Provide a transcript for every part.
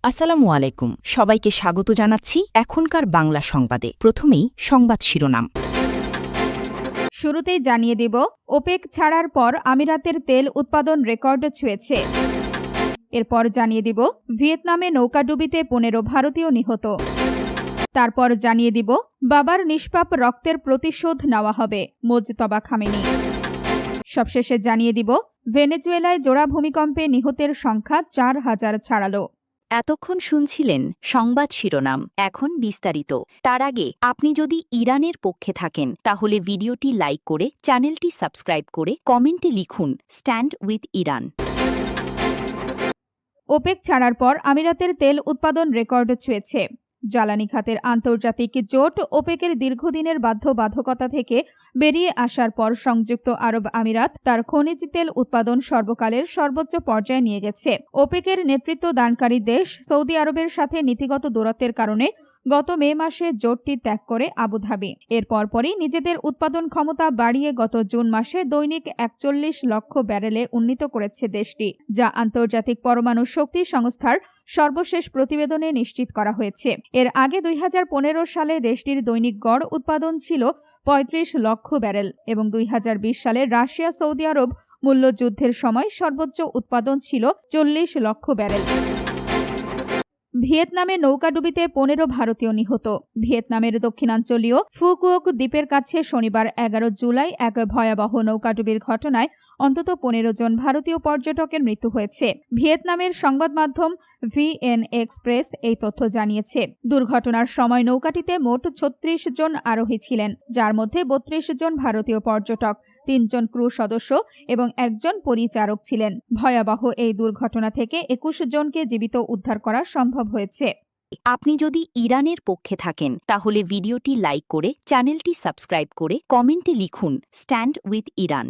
আসসালামু আলাইকুম, সবাইকে স্বাগত জানাচ্ছি এখনকার বাংলা সংবাদে। প্রথমেই সংবাদ শিরোনাম। শুরুতেই জানিয়ে দেব, ওপেক ছাড়ার পর আমিরাতের তেল উৎপাদন রেকর্ড ছুঁয়েছে। এরপর জানিয়ে দিব, ভিয়েতনামে নৌকাডুবিতে 15 ভারতীয় নিহত। তারপর জানিয়ে দিব, বাবার নিষ্পাপ রক্তের প্রতিশোধ নেওয়া হবে, মোজতবা খামেনি। সবশেষে জানিয়ে দিব, ভেনেজুয়েলায় জোড়া ভূমিকম্পে নিহতের সংখ্যা 4000 ছাড়ালো। এতক্ষণ শুনছিলেন সংবাদ শিরোনাম, এখন বিস্তারিত। তার আগে আপনি যদি ইরানের পক্ষে থাকেন তাহলে ভিডিওটি লাইক করে চ্যানেলটি সাবস্ক্রাইব করে কমেন্টে লিখুন স্ট্যান্ড উইথ ইরান। ওপেক ছাড়ার পর আমিরাতের তেল উৎপাদন রেকর্ড ছুঁয়েছে। জ্বালানি খাতের আন্তর্জাতিক জোট ওপেকের দীর্ঘদিনের বাধ্যবাধকতা থেকে বেরিয়ে আসার পর সংযুক্ত আরব আমিরাত তার খনিজ তেল উৎপাদন সর্বকালের সর্বোচ্চ পর্যায়ে নিয়ে গেছে। ওপেকের নেতৃত্ব দানকারী দেশ সৌদি আরবের সাথে নীতিগত দূরত্বের কারণে গত মে মাসে জোটটি ত্যাগ করে আবুধাবি। এর পরপরই নিজেদের উৎপাদন ক্ষমতা বাড়িয়ে গত জুন মাসে দৈনিক 41 লক্ষ ব্যারেলে উন্নীত করেছে দেশটি, যা আন্তর্জাতিক পরমাণু শক্তি সংস্থার সর্বশেষ প্রতিবেদনে নিশ্চিত করা হয়েছে। এর আগে 2015 সালে দেশটির দৈনিক গড় উৎপাদন ছিল 35 লক্ষ ব্যারেল এবং 2020 সালে রাশিয়া সৌদি আরব মূল্যযুদ্ধের সময় সর্বোচ্চ উৎপাদন ছিল 40 লক্ষ ব্যারেল। ভিয়েতনামে নৌকাডুবিতে 15 ভারতীয় নিহত। ভিয়েতনামের দক্ষিণাঞ্চলীয় ফুকুওক দ্বীপের কাছে শনিবার 11 জুলাই এক ভয়াবহ নৌকাডুবির ঘটনায় অন্তত 15 জন ভারতীয় পর্যটকের মৃত্যু হয়েছে। ভিয়েতনামের সংবাদ মাধ্যম ভিএন এক্সপ্রেস এই তথ্য জানিয়েছে। দুর্ঘটনার সময় নৌকাটিতে মোট 36 জন আরোহী ছিলেন, যার মধ্যে 32 জন ভারতীয় পর্যটক, 3 জন ক্রু সদস্য এবং 1 জন পরিচারক ছিলেন। ভয়াবহ এই দুর্ঘটনা থেকে 21 জনকে জীবিত উদ্ধার করা সম্ভব হয়েছে। আপনি যদি ইরানের পক্ষে থাকেন তাহলে ভিডিওটি লাইক করে চ্যানেলটি সাবস্ক্রাইব করে কমেন্টে লিখুন স্ট্যান্ড উইথ ইরান।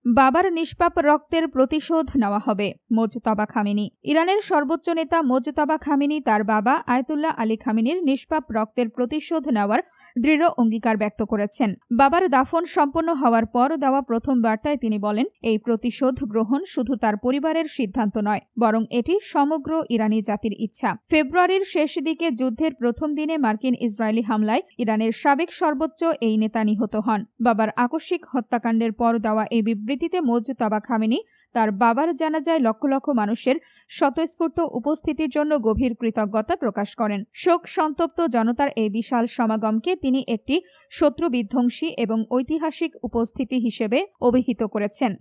বাবার নিষ্পাপ রক্তের প্রতিশোধ নেওয়া হবে, মোজতবা খামেনি। ইরানের সর্বোচ্চ নেতা মোজতবা খামেনি তার বাবা আয়াতুল্লাহ আলী খামেনির নিষ্পাপ রক্তের প্রতিশোধ নেওয়ার দৃঢ় অঙ্গীকার ব্যক্ত করেছেন। বাবার দাফন সম্পন্ন হওয়ার পর দেওয়া প্রথম বার্তায় তিনি বলেন, এই প্রতিশোধ গ্রহণ শুধু তার পরিবারের সিদ্ধান্ত নয়, বরং এটি সমগ্র ইরানি জাতির ইচ্ছা। ফেব্রুয়ারির শেষ দিকে যুদ্ধের প্রথম দিনে মার্কিন ইসরায়েলি হামলায় ইরানের সাবেক সর্বোচ্চ এই নেতা নিহত হন। বাবার আকস্মিক হত্যাকাণ্ডের পর দেওয়া এই বিবৃতিতে মোজতবা খামেনি তার বাবার জানাজায় লক্ষ লক্ষ মানুষের স্বতঃস্ফূর্ত উপস্থিতির জন্য গভীর কৃতজ্ঞতা প্রকাশ করেন। শোক সন্তপ্ত জনতার এই বিশাল সমাগমকে তিনি একটি শত্রু বিধ্বংসী এবং ঐতিহাসিক উপস্থিতি হিসেবে অভিহিত করেছেন।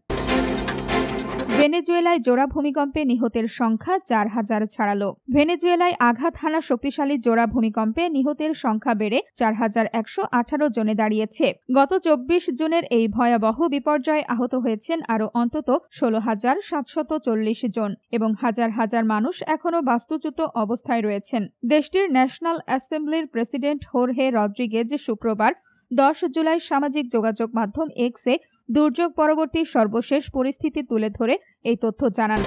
ভেনেজুয়েলায় জোড়া ভূমিকম্পে নিহতের সংখ্যা 4000 ছাড়ালো। ভেনেজুয়েলায় আঘাত হানা শক্তিশালী জোড়া ভূমিকম্পে নিহতের সংখ্যা বেড়ে 4118 জনে দাঁড়িয়েছে। গত 24 জুনের এই ভয়াবহ বিপর্যয়ে আহত হয়েছেন আরও অন্তত 16740 জন এবং হাজার হাজার মানুষ এখনও বাস্তুচ্যুত অবস্থায় রয়েছেন। দেশটির ন্যাশনাল অ্যাসেম্বলির প্রেসিডেন্ট হোর্হে রদ্রিগেজ শুক্রবার 10 জুলাই সামাজিক যোগাযোগ মাধ্যম এক্সে দুর্যোগ পরবর্তী সর্বশেষ পরিস্থিতি তুলে ধরে এই তথ্য জানান।